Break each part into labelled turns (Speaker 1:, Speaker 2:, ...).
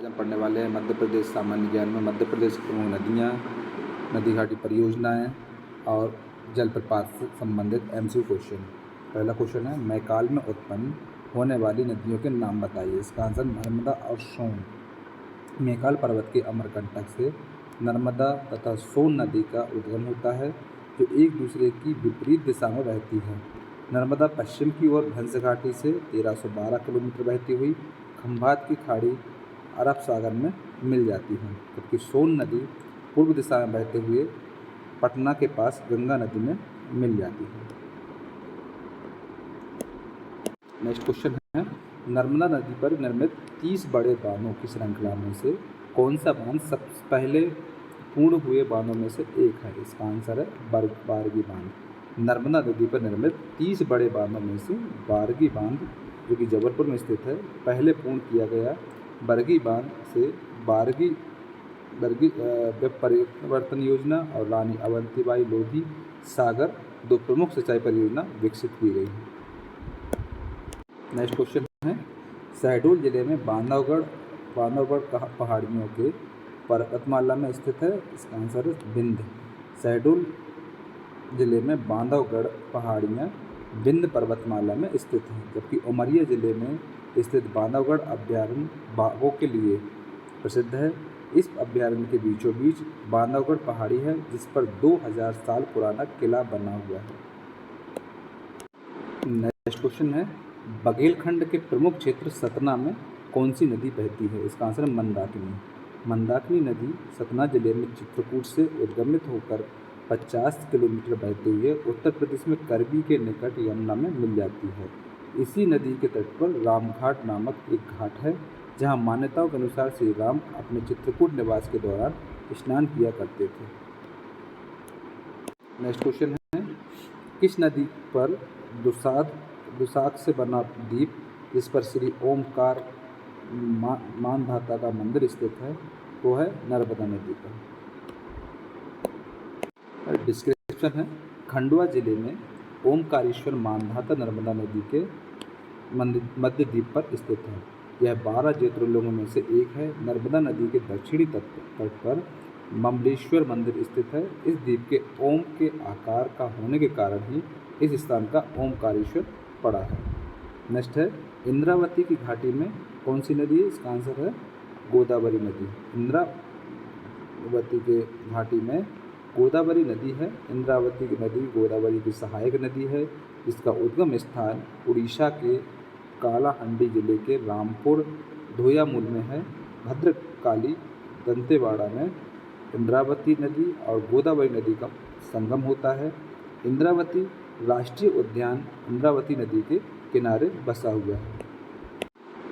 Speaker 1: आज हम पढ़ने वाले हैं मध्य प्रदेश सामान्य ज्ञान में मध्य प्रदेश की प्रमुख नदियाँ, नदी घाटी परियोजनाएँ और जलप्रपात से संबंधित एमसीक्यू क्वेश्चन। पहला क्वेश्चन है, मैकाल में उत्पन्न होने वाली नदियों के नाम बताइए। इसका आंसर नर्मदा और सोन। मैकाल पर्वत के अमरकंटक से नर्मदा तथा सोन नदी का उद्गम होता है, जो एक दूसरे की विपरीत दिशा में बहती है। नर्मदा पश्चिम की ओर भंस घाटी से 1312 किलोमीटर बहती हुई खंभात की खाड़ी अरब सागर में मिल जाती है, जबकि सोन नदी पूर्व दिशा में बहते हुए पटना के पास गंगा नदी में मिल जाती है। नेक्स्ट क्वेश्चन है, नर्मदा नदी पर निर्मित 30 बड़े बांधों की श्रृंखला में से कौन सा बांध सबसे पहले पूर्ण हुए बांधों में से एक है। इसका आंसर है बारगी बांध। नर्मदा नदी पर निर्मित 30 बड़े बांधों में से बारगी बांध, जो कि जबलपुर में स्थित है, पहले पूर्ण किया गया। बरगी बांध से बरगी परिवर्तन योजना और रानी अवंतीबाई लोधी सागर दो प्रमुख सिंचाई परियोजना विकसित की गई है। नेक्स्ट क्वेश्चन है, शहडोल जिले में बांधवगढ़ पहाड़ियों के पर्वतमाला में स्थित है। इसका आंसर है विंध्य। शहडोल जिले में बांधवगढ़ पहाड़ियाँ विंध्य पर्वतमाला में स्थित हैं, जबकि उमरिया जिले में स्थित बांधवगढ़ अभ्यारण्य बाघों के लिए प्रसिद्ध है। इस अभ्यारण्य के बीचों बीच बांधवगढ़ पहाड़ी है, जिस पर 2000 साल पुराना किला बना हुआ है। नेक्स्ट क्वेश्चन है, बघेलखंड के प्रमुख क्षेत्र सतना में कौन सी नदी बहती है। इसका आंसर है मंदाकिनी। मंदाकिनी नदी सतना जिले में चित्रकूट से उद्गमित होकर 50 किलोमीटर बहते हुए उत्तर प्रदेश में करबी के निकट यमुना में मिल जाती है। इसी नदी के तट पर रामघाट नामक एक घाट है, जहां मान्यताओं के अनुसार श्री राम अपने चित्रकूट निवास के दौरान स्नान किया करते थे। नेक्स्ट क्वेश्चन है, किस नदी पर दुसाध से बना द्वीप, जिस पर श्री ओमकार मानधाता का मंदिर स्थित है, वो है नर्मदा नदी पर। डिस्क्रिप्शन है, खंडवा जिले में ओमकारेश्वर मानधाता नर्मदा नदी के मध्य द्वीप पर स्थित है। यह 12 ज्योतिर्लिंगों में से एक है। नर्मदा नदी के दक्षिणी तट पर ममलेश्वर मंदिर स्थित है। इस द्वीप के ओम के आकार का होने के कारण ही इस स्थान का ओमकारेश्वर पड़ा है। नेक्स्ट है, इंद्रावती की घाटी में कौन सी नदी है। इसका आंसर है गोदावरी नदी। इंद्रावती के घाटी में गोदावरी नदी है। इंद्रावती की नदी गोदावरी की सहायक नदी है, जिसका उद्गम स्थान उड़ीसा के कालाहंडी जिले के रामपुर धोयामुल में है। भद्रकाली दंतेवाड़ा में इंद्रावती नदी और गोदावरी नदी का संगम होता है। इंद्रावती राष्ट्रीय उद्यान इंद्रावती नदी के किनारे बसा हुआ है।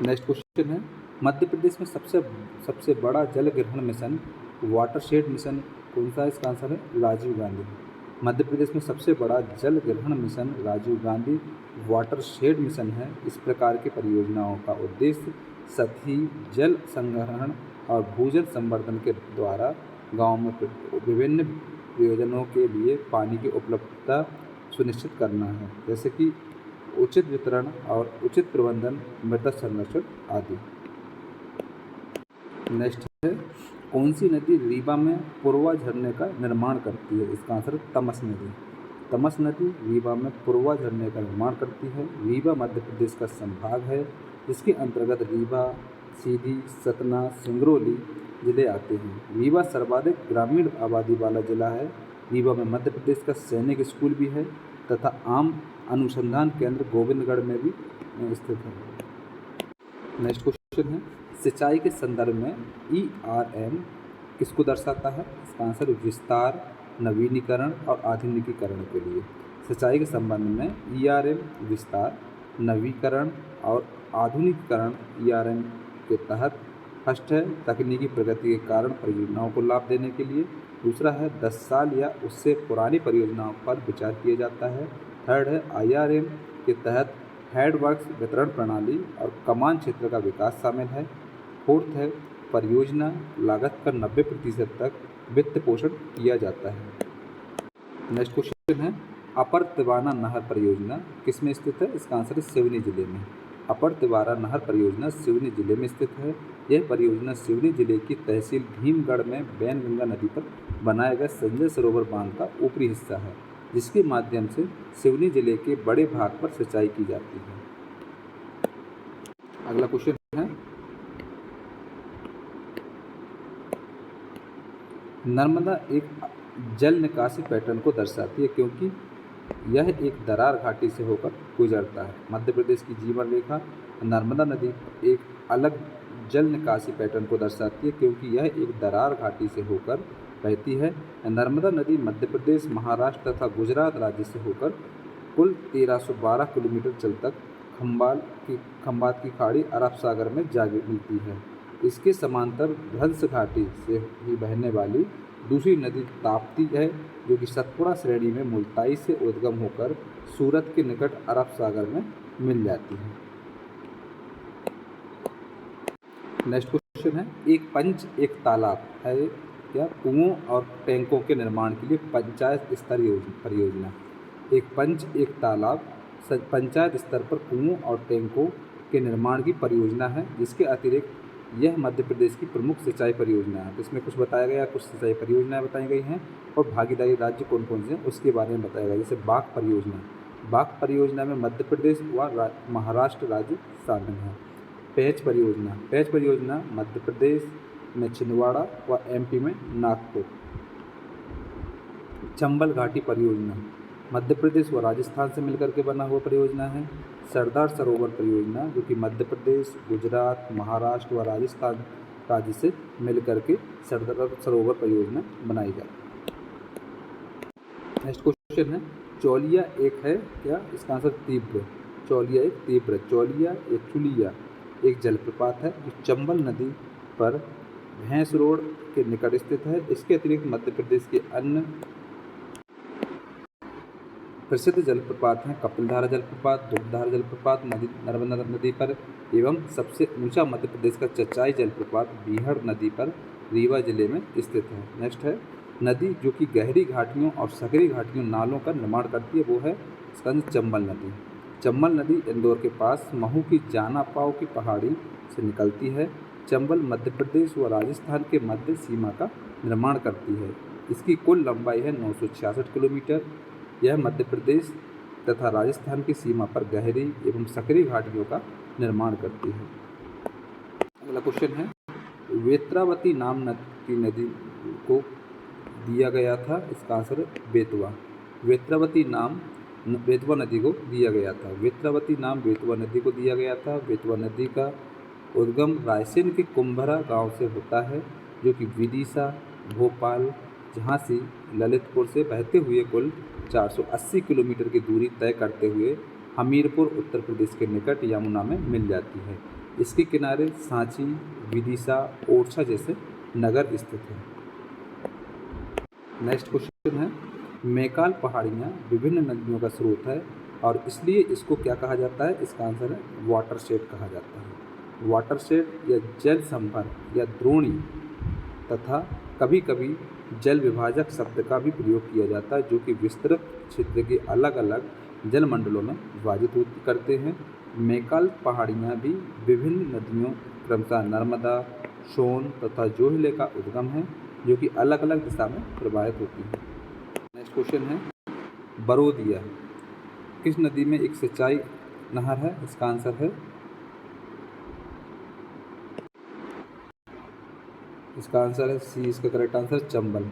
Speaker 1: नेक्स्ट क्वेश्चन है, मध्य प्रदेश में सबसे बड़ा जल ग्रहण मिशन वाटरशेड मिशन कौन सा है। इसका आंसर है राजीव गांधी। मध्य प्रदेश में सबसे बड़ा जल ग्रहण mission Rajiv Gandhi watershed mission है। इस प्रकार की परियोजनाओं का उद्देश्य सतही जल संग्रहण और भूजल संवर्धन के द्वारा गाँव में विभिन्न प्रयोजनों के लिए पानी की उपलब्धता सुनिश्चित करना है, जैसे कि उचित वितरण और उचित प्रबंधन, मृदा संरक्षण आदि। नेक्स्ट है, कौन सी नदी रीवा में पूर्वा झरने का निर्माण करती है। इसका आंसर है तमस नदी। तमस नदी रीवा में पूर्वा झरने का निर्माण करती है। रीवा मध्य प्रदेश का संभाग है, जिसके अंतर्गत रीवा, सीधी, सतना, सिंगरौली जिले आते हैं। रीवा सर्वाधिक ग्रामीण आबादी वाला जिला है। रीवा में मध्य प्रदेश का सैनिक स्कूल भी है तथा आम अनुसंधान केंद्र गोविंदगढ़ में भी स्थित है। नेक्स्ट क्वेश्चन है, सिंचाई के संदर्भ में ERM किसको दर्शाता है। इसका आंसर विस्तार, नवीनीकरण और आधुनिकीकरण के लिए। सिंचाई के संबंध में ERM विस्तार, नवीकरण और आधुनिकीकरण ERM के तहत। फर्स्ट है, तकनीकी प्रगति के कारण परियोजनाओं को लाभ देने के लिए। दूसरा है, 10 साल या उससे पुरानी परियोजनाओं पर विचार किया जाता है। थर्ड है, IRM के तहत हेडवर्क्स वितरण प्रणाली और कमान क्षेत्र का विकास शामिल है। फोर्थ है, परियोजना लागत का 90% तक वित्त पोषण किया जाता है। नेक्स्ट क्वेश्चन है, अपर तिवाना नहर परियोजना किस में स्थित है। इसका आंसर है सिवनी जिले में। अपर तिवारा नहर परियोजना सिवनी जिले में स्थित है। यह परियोजना सिवनी जिले की तहसील भीमगढ़ में बैनगंगा नदी पर बनाए गए संजय सरोवर बांध का ऊपरी हिस्सा है, जिसके माध्यम से सिवनी जिले के बड़े भाग पर सिंचाई की जाती है। अगला क्वेश्चन है, नर्मदा एक जल निकासी पैटर्न को दर्शाती है क्योंकि यह एक दरार घाटी से होकर गुजरता है। मध्य प्रदेश की जीवन रेखा नर्मदा नदी एक अलग जल निकासी पैटर्न को दर्शाती है क्योंकि यह एक दरार घाटी से होकर बहती है। नर्मदा नदी मध्य प्रदेश, महाराष्ट्र तथा गुजरात राज्य से होकर कुल 1312 किलोमीटर चलकर खंबात की खाड़ी अरब सागर में जा मिलती है। इसके समांतर भ्रंश घाटी से ही बहने वाली दूसरी नदी ताप्ती है, जो कि सतपुड़ा श्रेणी में मुल्ताई से उद्गम होकर सूरत के निकट अरब सागर में मिल जाती है। नेक्स्ट क्वेश्चन है, एक पंच एक तालाब है या कुओं और टैंकों के निर्माण के लिए पंचायत स्तर परियोजना। एक पंच एक तालाब पंचायत स्तर पर कुओं और टैंकों के निर्माण की परियोजना है, जिसके अतिरिक्त यह मध्य प्रदेश की प्रमुख सिंचाई परियोजना है। तो इसमें कुछ बताया गया, कुछ सिंचाई परियोजनाएं बताई गई हैं और भागीदारी राज्य कौन कौन से हैं उसके बारे में बताया गया। जैसे बाघ परियोजना, बाघ परियोजना में मध्य प्रदेश व महाराष्ट्र राज्य शामिल हैं। पेंच परियोजना, पेंच परियोजना मध्य प्रदेश में छिंदवाड़ा व एमपी में नागपुर। चंबल घाटी परियोजना मध्य प्रदेश व राजस्थान से मिलकर के बना हुआ परियोजना है। सरदार सरोवर परियोजना, जो कि मध्य प्रदेश, गुजरात, महाराष्ट्र व राजस्थान राज्य से मिलकर के सरदार सरोवर परियोजना बनाई जाती है। नेक्स्ट क्वेश्चन है, चौलिया एक है क्या? इसका आंसर तीव्र। चौलिया एक तीव्र, चौलिया एक चुलिया एक जलप्रपात है जो चंबल नदी पर भैंस रोड के निकट स्थित है। इसके अतिरिक्त मध्य प्रदेश के अन्य प्रसिद्ध जलप्रपात हैं कपिलधारा जलप्रपात, दुग्धधारा जलप्रपात नर्मदा नदी पर एवं सबसे ऊंचा मध्य प्रदेश का चचाई जलप्रपात बीहड़ नदी पर रीवा जिले में स्थित है। नेक्स्ट है, नदी जो कि गहरी घाटियों और सकरी घाटियों नालों का निर्माण करती है, वो है इसका चंबल नदी। चंबल नदी इंदौर के पास महू की जाना पाव की पहाड़ी से निकलती है। चंबल मध्य प्रदेश व राजस्थान के मध्य सीमा का निर्माण करती है। इसकी कुल लंबाई है 966 किलोमीटर। यह मध्य प्रदेश तथा राजस्थान की सीमा पर गहरी एवं सकरी घाटियों का निर्माण करती है। अगला क्वेश्चन है, वेत्रावती नाम की नदी को दिया गया था, इसका आंसर है बेतवा। वेत्रावती नाम बेतवा नदी को दिया गया था। वेत्रावती नाम बेतवा नदी को दिया गया था। बेतवा नदी का उद्गम रायसेन के कुंभरा गांव से होता है, जो कि विदिशा, भोपाल, झांसी, ललितपुर से बहते हुए कुल 480 किलोमीटर की दूरी तय करते हुए हमीरपुर उत्तर प्रदेश के निकट यमुना में मिल जाती है। इसके किनारे सांची, विदिशा, ओरछा जैसे नगर स्थित हैं। नेक्स्ट क्वेश्चन है, मैकाल पहाड़ियाँ विभिन्न नदियों का स्रोत है और इसलिए इसको क्या कहा जाता है? इसका आंसर है वाटरशेड कहा जाता है। वाटरशेड या जल संभर या द्रोणी तथा कभी कभी जल विभाजक शब्द का भी प्रयोग किया जाता है, जो कि विस्तृत क्षेत्र के अलग अलग जल मंडलों में विभाजित करते हैं। मैकाल पहाड़ियाँ भी विभिन्न नदियों क्रमशः नर्मदा, सोन तथा जोहिले का उद्गम है, जो कि अलग अलग दिशा में प्रवाहित होती है। नेक्स्ट क्वेश्चन है, बरोदिया किस नदी में एक सिंचाई नहर है? इसका आंसर है सी, इसका करेक्ट आंसर चंबल।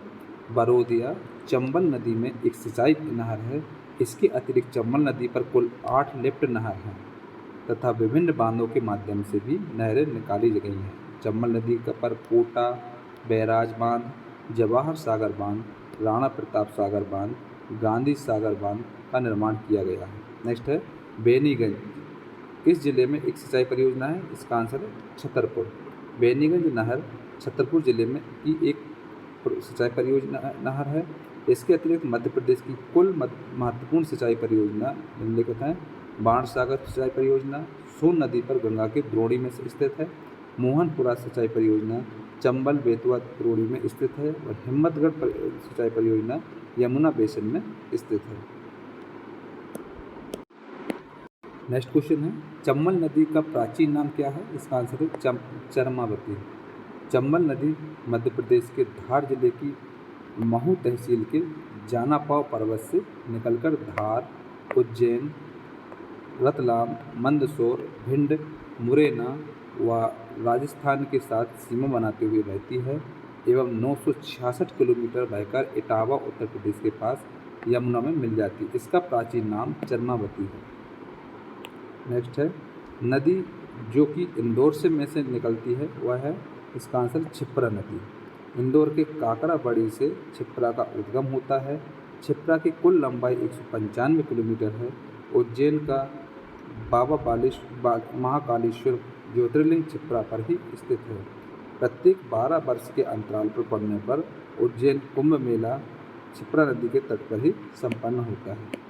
Speaker 1: बरोदिया चंबल नदी में एक सिंचाई नहर है। इसके अतिरिक्त चंबल नदी पर कुल 8 लिफ्ट नहर हैं तथा विभिन्न बांधों के माध्यम से भी नहरें निकाली गई हैं। चंबल नदी पर कोटा बैराज बांध, जवाहर सागर बांध, राणा प्रताप सागर बांध, गांधी सागर बांध का निर्माण किया गया है। नेक्स्ट है, बेनीगंज किस जिले में एक सिंचाई परियोजना है? इसका आंसर है छतरपुर। बेनीगंज नहर छतरपुर जिले में की एक सिंचाई परियोजना नहर है। इसके अतिरिक्त मध्य प्रदेश की कुल महत्वपूर्ण सिंचाई परियोजना निम्नलिखित हैं। बाणसागर सिंचाई परियोजना सोन नदी पर गंगा के द्रोणी में स्थित है। मोहनपुरा सिंचाई परियोजना चंबल बेतवा द्रोणी में स्थित है और हिम्मतगढ़ सिंचाई परियोजना यमुना बेसिन में स्थित है। नेक्स्ट क्वेश्चन है, चंबल नदी का प्राचीन नाम क्या है? इसका आंसर है चरमावती। चंबल नदी मध्य प्रदेश के धार जिले की महू तहसील के जानापाव पर्वत से निकलकर धार, उज्जैन, रतलाम, मंदसौर, भिंड, मुरैना व राजस्थान के साथ सीमा बनाते हुए बहती है एवं 966 किलोमीटर बहकर इटावा उत्तर प्रदेश के पास यमुना में मिल जाती है। इसका प्राचीन नाम चरमावती है। नेक्स्ट है, नदी जो कि इंदौर में से निकलती है वह है, इसका आंसर क्षिप्रा नदी। इंदौर के काकराबड़ी से क्षिप्रा का उद्गम होता है। क्षिप्रा की कुल लंबाई 195 किलोमीटर है। उज्जैन का महाकालेश्वर ज्योतिर्लिंग क्षिप्रा पर ही स्थित है। प्रत्येक 12 वर्ष के अंतराल पर पड़ने पर उज्जैन कुंभ मेला क्षिप्रा नदी के तट पर ही संपन्न होता है।